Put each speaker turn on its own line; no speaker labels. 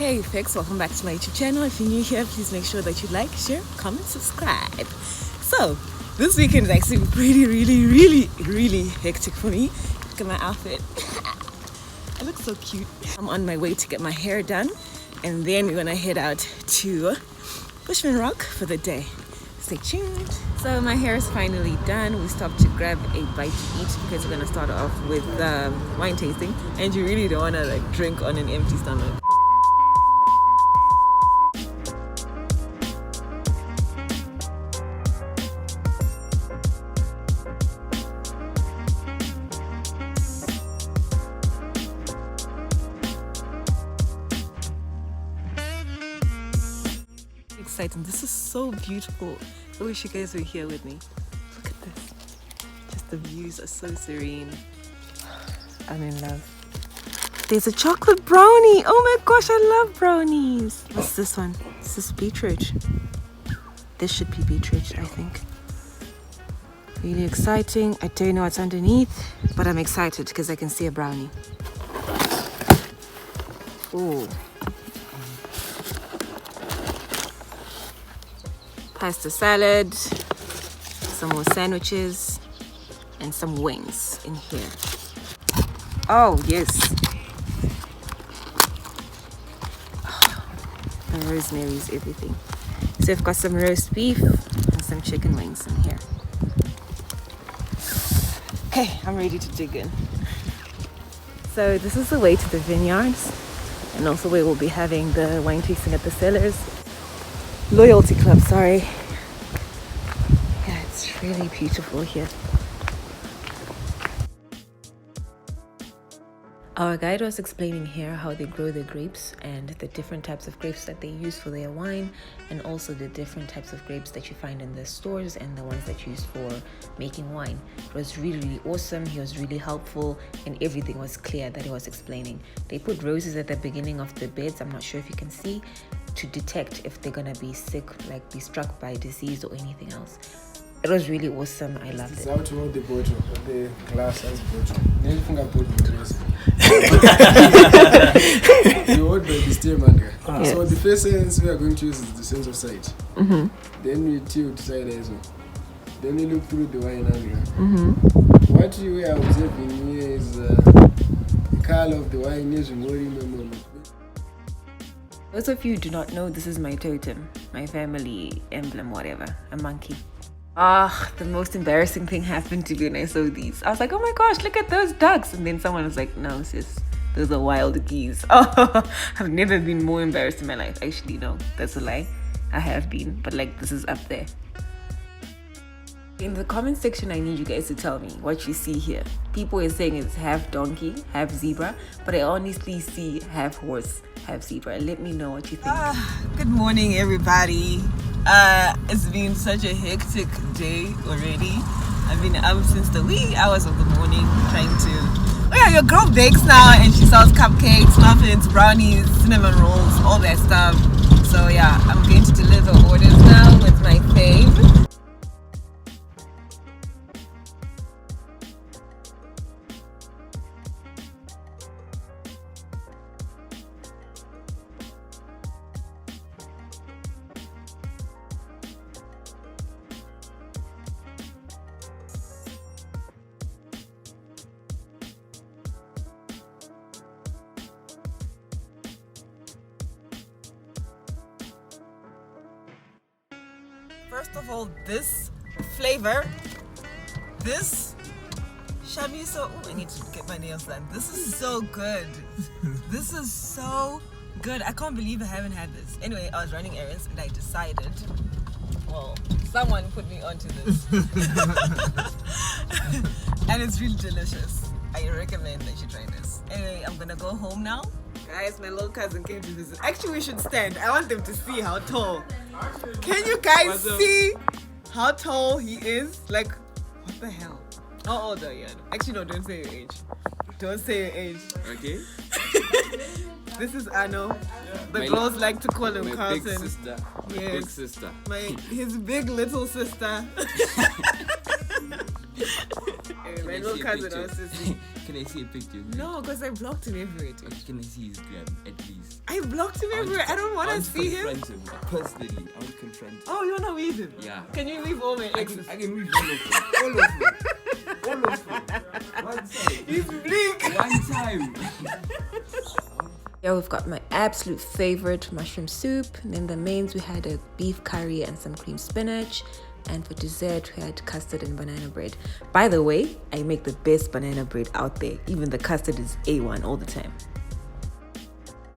Hey folks, welcome back to my YouTube channel. If you're new here, please make sure that you like, share, comment, subscribe. So, this weekend is actually really hectic for me. Look at my outfit. I look so cute. I'm on my way to get my hair done, and then we're gonna head out to Bushman Rock for the day. Stay tuned. So my hair is finally done. We stopped to grab a bite to eat because we're gonna start off with wine tasting, and you really don't wanna like drink on an empty stomach. Exciting. This is so beautiful. I wish you guys were here with me. Look at this. Just the views are so serene. I'm in love. There's a chocolate brownie. Oh my gosh, I love brownies. What's this one? This is beetroot. This should be beetroot, I think. Really exciting. I don't know what's underneath, but I'm excited because I can see a brownie. Ooh. Pasta salad, some more sandwiches, and some wings in here. Oh, yes. Oh, the rosemary is everything. So I've got some roast beef and some chicken wings in here. Okay, I'm ready to dig in. So this is the way to the vineyards, and also where we'll be having the wine tasting at the cellars. Loyalty Club, sorry. Yeah, it's really beautiful here. Our guide was explaining here how they grow their grapes and the different types of grapes that they use for their wine, and also the different types of grapes that you find in the stores and the ones that you use for making wine. It was really awesome. He was really helpful, and everything was clear that he was explaining. They put roses at the beginning of the beds, I'm not sure if you can see, to detect if they're gonna be sick, like be struck by disease or anything else. It was really awesome. I loved it.
It's out to the bottle, the glass as bottle. Then you put you order the steam manga.
Yes.
So the first sense we are going to use is the sense of sight. Then we tilt side as well. Then we look through the wine angle. What you are observing here is the color of the wine is more.
Those of you who do not know, this is my totem, my family emblem, whatever, a monkey. The most embarrassing thing happened to me when I saw these. I was like, oh my gosh, look at those ducks. And then someone was like, no sis, those are wild geese. Oh, I've never been more embarrassed in my life. Actually, no, that's a lie. I have been, but like this is up there. In the comment section, I need you guys to tell me what you see here. People are saying it's half donkey, half zebra, but I honestly see half horse, half zebra. Let me know what you think. Good morning, everybody. It's been such a hectic day already. I've been up since the wee hours of the morning trying to... Oh yeah, your girl bakes now, and she sells cupcakes, muffins, brownies, cinnamon rolls, all that stuff. So yeah, I'm going to deliver orders now with my fave. First of all, this flavor, this chamiso. Oh, I need to get my nails done. This is so good. This is so good. I can't believe I haven't had this. Anyway, I was running errands and I decided, well, someone put me onto this. And it's really delicious. I recommend that you try this. Anyway, I'm gonna go home now. Guys, my little cousin came to visit. Actually, we should stand. I want them to see how tall. Can you guys see how tall he is? Like, what the hell? How old are you? Actually, no, don't say your age. Don't say your age.
Okay.
This is Arno. The girls like to call him Carlton.
Big sister.
Yes.
Big sister.
His big little sister. My my little cousin also see.
Can I see a picture?
No, because I blocked him everywhere. Dude.
Okay, can I see his gram at least?
I blocked him everywhere. I don't want to see him.
Personally, I would confront him.
Oh, you want to leave him?
Yeah.
Can you leave all my exes?
I can read all of them. All of them. All of them. One time.
He's bleak.
One time.
Yeah, we've got my absolute favorite mushroom soup. And then the mains, we had a beef curry and some cream spinach. And for dessert, we had custard and banana bread. By the way, I make the best banana bread out there. Even the custard is A1 all the time.